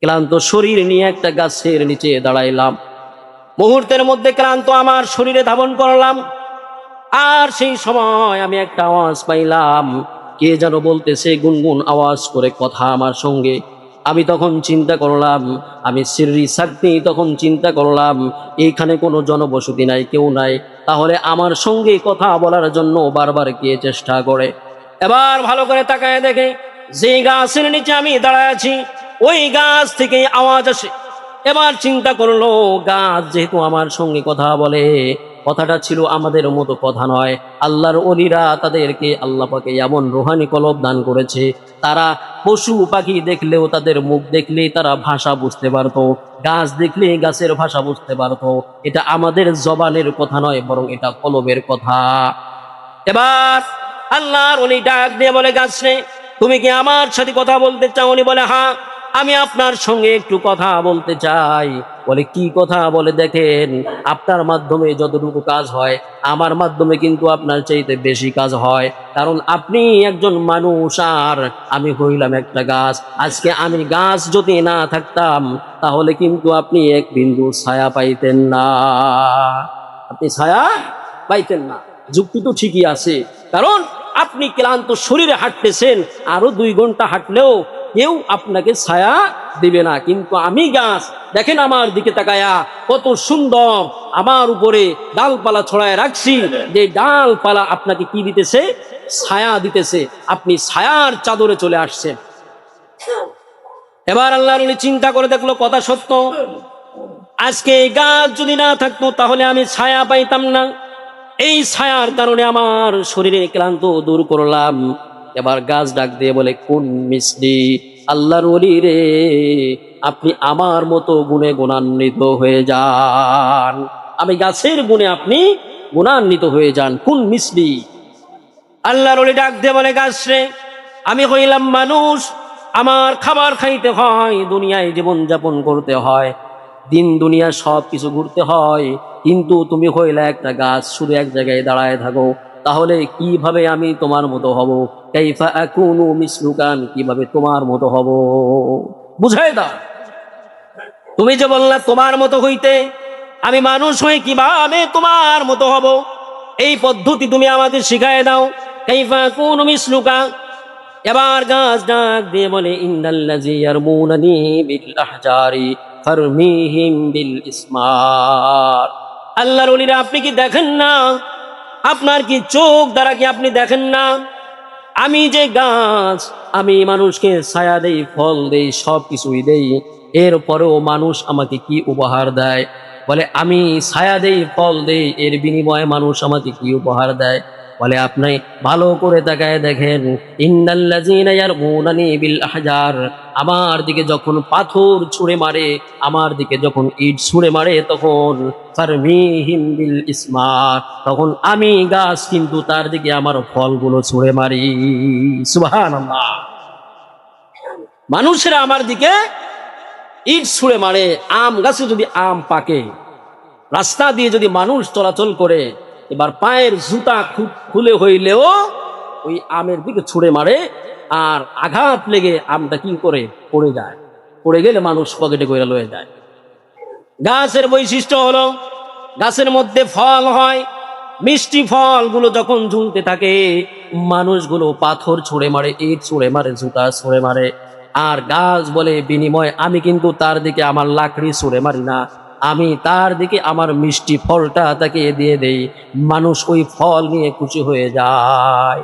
ক্লান্ত শরীর নিয়ে একটা গাছের নিচে দাঁড়াইলাম। মুহূর্তের মধ্যে ক্লান্ত আমার শরীরে ধাবন করলাম। আর সেই সময় আমি একটা আওয়াজ পাইলাম, কে যেন বলতেছে গুনগুন আওয়াজ করে কথা আমার সঙ্গে। আমি তখন চিন্তা করলাম, আমি সিররি সাকনি, তখন চিন্তা করলাম এইখানে কোনো জনবসতি নাই, কেউ নাই, তাহলে আমার সঙ্গে কথা বলার জন্য বারবার কে চেষ্টা করে। এবার ভালো করে তাকায় দেখে যে গাছের নিচে আমি দাঁড়ায় আছি ওই গাছ থেকে আওয়াজ আসে। এবার চিন্তা করলো, গাছ যেহেতু আমার সঙ্গে কথা বলে, কথাটা ছিল আমাদের মতো কথা নয়। আল্লাহর ওলিরা তাদেরকে আল্লাহ পাকে এমন রুহানি কলব দান করেছে, তারা পশু পাখি দেখলেও তাদের মুখ দেখলেই তারা ভাষা বুঝতে পারতো, গাছ দেখলে গাছের ভাষা বুঝতে পারতো। এটা আমাদের জবানের কথা নয়, বরং এটা কলবের কথা। এবার আল্লাহর ওলি ডাক দিয়ে বলে, গাছ রে, তুমি কি আমার সাথে কথা বলতে চাও? উনি বলে, হ্যাঁ, আমি আপনার সঙ্গে একটু কথা বলতে চাই। বলে, কি কথা? বলে, দেখেন, আপনার মাধ্যমে যতটুকু কাজ হয় আমার মাধ্যমে কিন্তু আপনার চাইতে বেশি কাজ হয়, কারণ আপনি একজন মানুষ আর আমি হইলাম একটা গাছ। আজকে আমি গাছ যদি না থাকতাম তাহলে কিন্তু আপনি এক বিন্দু ছায়া পাইতেন না, আপনি ছায়া পাইতেন না। যুক্তি তো ঠিকই আছে, কারণ আপনি ক্লান্ত শরীরে হাঁটতেছেন, আরো 2 ঘন্টা হাঁটলেও কেউ আপনাকে ছায়া দিবে না। কিন্তু আমি গাছ, দেখেন আমার দিকে তাকায়া কত সুন্দর আমার উপরে ডালপালা ছড়ায় রাখছি, যে ডালপালা আপনাকে কি দিতেছে? ছায়া দিতেছে। আপনি ছায়ার চাদরে চলে আসছেন। এবার আল্লাহর ওলি চিন্তা করে দেখলো, কথা সত্য। আজকে এই গাছ যদি না থাকতো তাহলে আমি ছায়া পাইতাম না। এই ছায়ার কারণে আমার শরীরে ক্লান্ত দূর করলাম। এবার গাছ ডাক দিয়ে বলে, কোন মিষ্টি আল্লাহর ওলি রে, আপনি আমার মতো গুণে গুণান্বিত হয়ে যান। আমি গাছের গুণে আপনি গুণান্বিত হয়ে যান, কোন মিষ্টি। আল্লাহর ওলি ডাক দিয়ে বলে, গাছ রে, আমি হইলাম মানুষ, আমার খাবার খাইতে হয়, দুনিয়ায় জীবন যাপন করতে হয়, দিন দুনিয়া সব কিছু ঘুরতে হয়, কিন্তু তুমি হইলে একটা গাছ, শুধু এক জায়গায় দাঁড়ায় থাকো। তাহলে কিভাবে আমি তোমার মতো হব? কাইফা আকুনু মিসলুকা, কিভাবে তোমার মতো হব? বুঝাই দাও। তুমি যে বললা তোমার মতো হইতে, আমি মানুষ হয়ে কিভাবে তোমার মতো হব? এই পদ্ধতি তুমি আমাদের শিখায় দাও। কাইফা আকুনু মিসলুকা। এবার গাছ ডাক দিয়ে বলে, ইন্নাল্লাযী ইয়ারমুনানি বিল আহজারি ফারমিহিম বিল ইসমার। আল্লাহর ওলিরা, আপনি কি দেখেন না? আপনার কি চোখ দ্বারা কি আপনি দেখেন না? আমি যে গাছ, আমি মানুষকে ছায়া দেই, ফল দেই, সব কিছুই দেই, এরপরেও মানুষ আমাকে কি উপহার দেয়? বলে, আমি ছায়া দেই, ফল দেই, এর বিনিময়ে মানুষ আমাকে কি উপহার দেয়? বলে, আপনি ভালো করে তাকায় দেখেন, ইন্নাল্লাযীনা ইয়ারমুনানি বিল আহজার, আমার দিকে যখন পাথর ছুঁড়ে মারে, আমার দিকে যখন ইট ছুঁড়ে মারে, তখন ফারমিহিম বিল ইসমার, তখন আমি গাছ কিন্তু তার দিকে আমার ফলগুলো ছুঁড়ে মারি। সুবহানাল্লাহ। মানুষেরা আমার দিকে ইট ছুঁড়ে মারে। আম গাছে যদি আম পাকে, রাস্তা দিয়ে যদি মানুষ চলাচল করে, এবার পায়ের জুতা খুলে হইলেও ওই আমের দিকে ছুঁড়ে মারে, আর আঘাত লেগে আমটা কি করে পড়ে যায়, পড়ে গেলে মানুষ পকেটে করে লয়ে যায়। গাছের বৈশিষ্ট্য হলো, গাছের মধ্যে ফল হয়, মিষ্টি ফলগুলো যখন ঝুলতে থাকে, মানুষগুলো পাথর ছুঁড়ে মারে, ইট ছুঁড়ে মারে, জুতা ছুঁড়ে মারে, আর গাছ বলে, বিনিময় আমি কিন্তু তার দিকে আমার লাকড়ি ছুঁড়ে মারি না, আমি তার দিকে আমার মিষ্টি ফলটা তাকে দিয়ে দেই, মানুষ ওই ফল নিয়ে খুশি হয়ে যায়।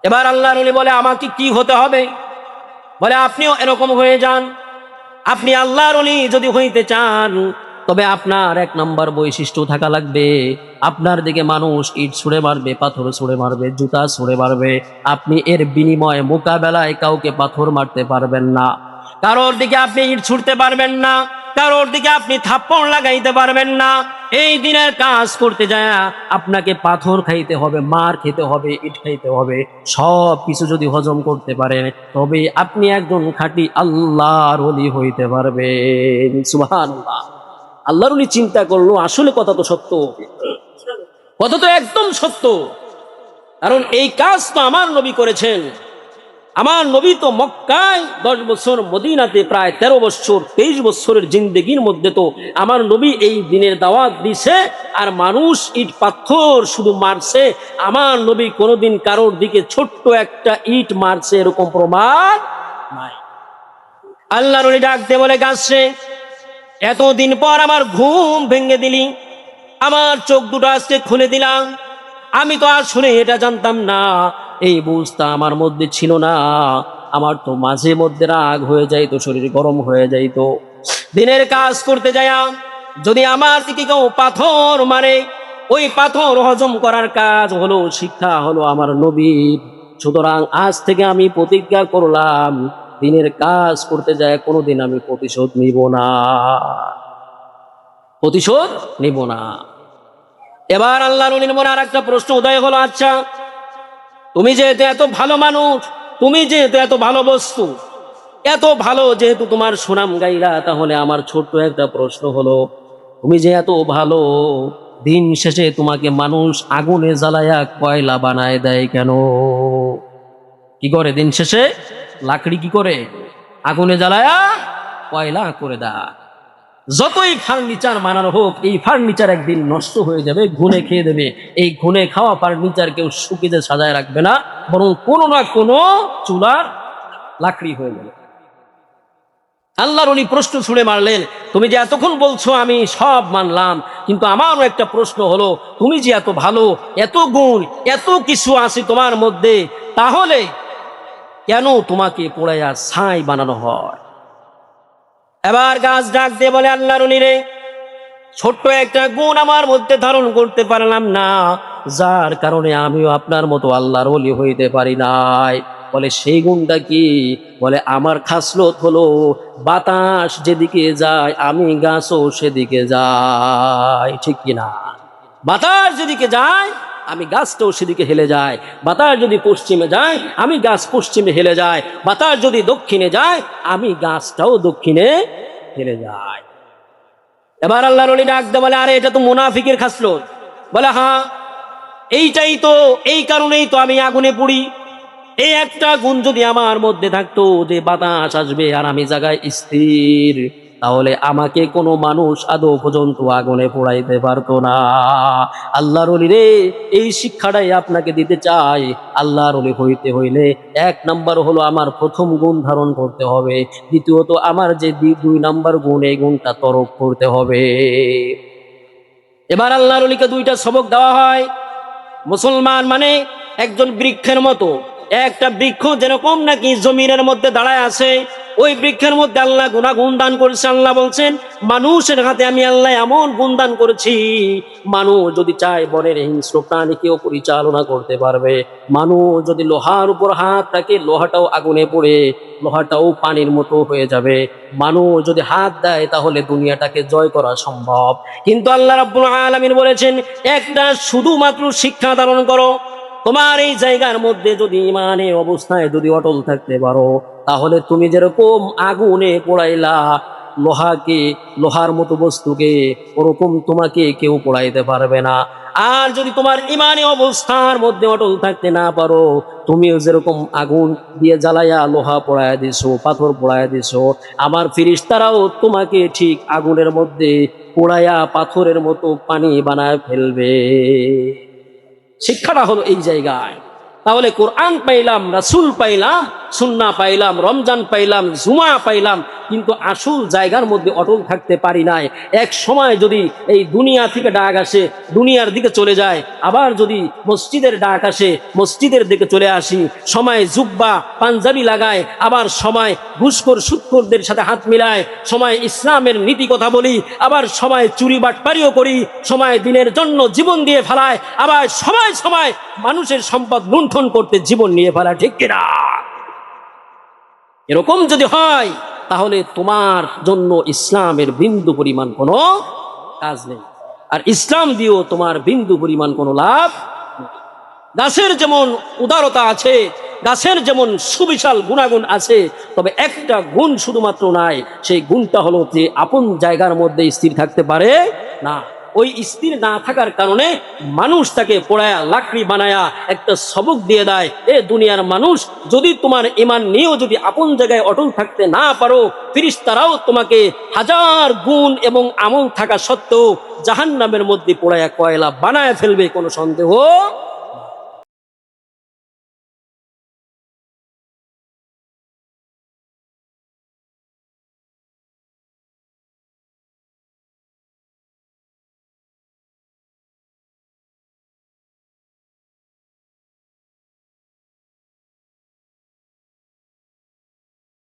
এবার আল্লাহর ওলি বলে, আমাকে কি হতে হবে? বলে, আপনিও এরকম হয়ে যান। আপনি আল্লাহর ওলি যদি হইতে চান, তবে আপনার 1 নম্বর বৈশিষ্ট্য থাকা লাগবে, আপনার দিকে মানুষ ইট ছুঁড়ে মারবে, পাথর ছুঁড়ে মারবে, জুতা ছুঁড়ে মারবে, আপনি এর বিনিময়ে মোকাবেলায় কাউকে পাথর মারতে পারবেন না, কারোর দিকে আপনি ইট ছুঁড়তে পারবেন না, কারোর দিকে আপনি থাপ্পড় লাগাইতে পারবেন না। এই দিনের কাজ করতে যায় আপনাকে পাথর খাইতে হবে, মার খেতে হবে, ইট খাইতে হবে, সব কিছু যদি হজম করতে পারেন, তবে আপনি একজন খাঁটি আল্লাহর ওলি হইতে পারবেন। সুবহানাল্লাহ। আল্লাহর ওলি চিন্তা করলো, আসলে কথা তো সত্য, কথা তো একদম সত্য, কারণ এই কাজ তো আমার নবী করেছেন। আমার নবী তো মক্কায় 10 বছর, মদিনাতে প্রায় 13 বছর, 23 বছরের জিন্দেগির মধ্যে তো আমার নবী এই দিনের দাওয়াত দিছে, আর মানুষ ইট পাথর শুধু মারছে। আমার নবী কোনোদিন কারোর দিকে ছোট্ট একটা ইট মারছে এরকম প্রমাণ নাই। আল্লাহর ওলি ডাকতে বলে, গাছরে এতদিন পর আমার ঘুম ভেঙে দিলি, আমার চোখ দুটো আজকে খুলে দিলাম। আমি তো আসলে এটা জানতাম না, এই বুঝটা আমার মধ্যে ছিল না। আমার তো মাঝে মধ্যে রাগ হয়ে যাইতো, শরীর গরম হয়ে যাইতো। দিনের কাজ করতে যাইয়া যদি আমার দিকে কেউ পাথর মারে, ওই পাথর হজম করার কাজ হলো, শিক্ষা হলো আমার নবীর। সুতরাং আজ থেকে আমি প্রতিজ্ঞা করলাম, দিনের কাজ করতে যায় কোনোদিন আমি প্রতিশোধ নিব না, প্রতিশোধ নিব না। এবার আল্লাহর ওলির মনে আর একটা প্রশ্ন উদয় হলো, আচ্ছা তুমি যেহেতু এত ভালো মানুষ, তুমি যেহেতু এত ভালো বস্তু, এত ভালো যেহেতু তোমার সুনাম গাইলা, তাহলে আমার ছোট্ট একটা প্রশ্ন হলো, তুমি যে এত ভালো, দিন শেষে তোমাকে মানুষ আগুনে জ্বালায়া কয়লা বানায় দেয় কেন? কি করে দিন শেষে? লাকড়ি কি করে? আগুনে জ্বালায়া কয়লা করে দেয়। যতই ফার্নিচার বানানো হোক, এই ফার্নিচার একদিন নষ্ট হয়ে যাবে, ঘুনে খেয়ে দেবে। এই ঘুনে খাওয়া ফার্নিচার কেউ শুকিয়ে সাজায় রাখবে না, বরং কোনো না কোনো চুলার লাকড়ি হয়ে যাবে। আল্লাহর উনি প্রশ্ন ছুড়ে মারলেন, তুমি যে এতক্ষণ বলছো আমি সব মানলাম, কিন্তু আমারও একটা প্রশ্ন হলো, তুমি যে এত ভালো, এত গুণ, এত কিছু আছে তোমার মধ্যে, তাহলে কেন তোমাকে পোড়াইয়া ছাই বানানো হয়? এবার গাছ ডাক দিয়ে বলে, আল্লাহর উনি রে, ছোট্ট একটা গুণ আমার মধ্যে ধারণ করতে পারলাম না, যার কারণে আমিও আপনার মতো আল্লাহর ওলি হইতে পারি নাই। বলে সেই গুণটা কি? বলে আমার খাসলত হলো, বাতাস যেদিকে যায় আমি গাছও সেদিকে যাই, ঠিক কিনা? বাতাস যেদিকে যায় আমি গাছটাও সেদিকে হেলে যায়। বাতাস যদি পশ্চিমে যায় আমি গাছ পশ্চিমে হেলে যায়। বাতাস যদি দক্ষিণে যায় আমি গাছটাও দক্ষিণে হেলে যায়। এবার আল্লাহর ওলি ডাক দেয়, বলে আরে এটা তো মুনাফিকের খাসলত। বলে হ্যাঁ, এইটাই তো, এই কারণেই তো আমি আগুনে পুড়ি। এই একটা গুণ যদি আমার মধ্যে থাকতো, যে বাতাস আসবে আর আমি জায়গায় স্থির, তাহলে আমাকে কোনো মানুষ আদৌ পর্যন্ত আগুনে পোড়াইতে পারতো না। আল্লাহর ওলি রে, এই শিক্ষাটাই আপনাকে দিতে চাই। আল্লাহর ওলি হইতে হইলে 1 নাম্বার হলো আমার প্রথম গুণ ধারণ করতে হবে, দ্বিতীয়ত আমার যে 2 নাম্বার গুণ, এই গুণটা তরক করতে হবে। এবার আল্লাহর ওলিকে 2টা সবক দেওয়া হয়। মুসলমান মানে একজন বৃক্ষের মতো। একটা বৃক্ষ যেরকম নাকি জমিনের মধ্যে দাঁড়ায় আছে, ওই বৃক্ষের মধ্যে আল্লাহ গুণাগুণ দান করেছে। আল্লাহ বলছেন, মানুষের হাতে আমি আল্লাহ এমন গুণ দান করেছি, মানুষ যদি চায় বনের হিংস্র প্রাণীকেও পরিচালনা করতে পারবে। মানুষ যদি লোহার উপর হাত রাখে, লোহাটাও আগুনে পড়ে, লোহাটাও পানির মতো হয়ে যাবে। মানুষ যদি হাত দেয় তাহলে দুনিয়াটাকে জয় করা সম্ভব। কিন্তু আল্লাহ রাব্বুল আলামিন বলেছেন, একটা শুধুমাত্র শিক্ষা ধারণ করো। তোমার এই জায়গার মধ্যে যদি ইমানের অবস্থায় যদি অটল থাকতে পারো, তাহলে তুমি যেরকম আগুনে পোড়াইলা লোহাকে, লোহার মতো বস্তুকে, ওরকম তোমাকে কেউ পোড়াইতে পারবে না। আর যদি তোমার ইমানি অবস্থার মধ্যে অটল থাকতে না পারো, তুমিও যেরকম আগুন দিয়ে জ্বালাইয়া লোহা পোড়াইয়া দিছো, পাথর পোড়াইয়া দিছো, আমার ফেরেশতারাও তোমাকে ঠিক আগুনের মধ্যে পোড়াইয়া পাথরের মতো পানি বানায় ফেলবে। শিক্ষাটা হলো এই জায়গায়। তাহলে কোরআন পাইলাম, রাসূল পাইলাম, সুন্নাহ পাইলাম, রমজান পাইলাম, জুমা পাইলাম, কিন্তু আসল জায়গার মধ্যে অটল থাকতে পারি নাই। এক সময় যদি এই দুনিয়া থেকে ডাক আসে, দুনিয়ার দিকে চলে যায়, আবার যদি মসজিদের ডাক আসে, মসজিদের দিকে চলে আসি। সময় জুব্বা পাঞ্জাবি লাগায়, আবার সময় ঘুষখোর সুদখোরদের সাথে হাত মিলায়, সময় ইসলামের নীতি কথা বলি, আবার সময় চুরি বাটপারিও করি, সময় দিনের জন্য জীবন দিয়ে ফেলায়, আবার সময় সময় মানুষের সম্পদ লুণ্ঠন করতে জীবন নিয়ে ফেলা, ঠিক কিনা? এরকম যদি হয় তাহলে তোমার জন্য ইসলামের বিন্দু পরিমাণ কোনো কাজ নেই, আর ইসলাম দিয়েও তোমার বিন্দু পরিমাণ কোনো লাভ নেই। গাছের যেমন উদারতা আছে, গাছের যেমন সুবিশাল গুণাগুণ আছে, তবে একটা গুণ শুধুমাত্র নাই, সেই গুণটা হলো যে আপন জায়গার মধ্যে স্থির থাকতে পারে না। ওই স্ত্রী না থাকার কারণে মানুষ তাকে পোড়ায়া লাকড়ি বানায়া একটা সবক দিয়ে দেয়, এ দুনিয়ার মানুষ, যদি তোমার ঈমান নিয়েও যদি আপন জায়গায় অটল থাকতে না পারো, ফেরেশতারাও তোমাকে হাজার গুণ এবং আমল থাকা সত্ত্বেও জাহান্নামের মধ্যে পোড়ায়া কয়লা বানায় ফেলবে, কোনো সন্দেহ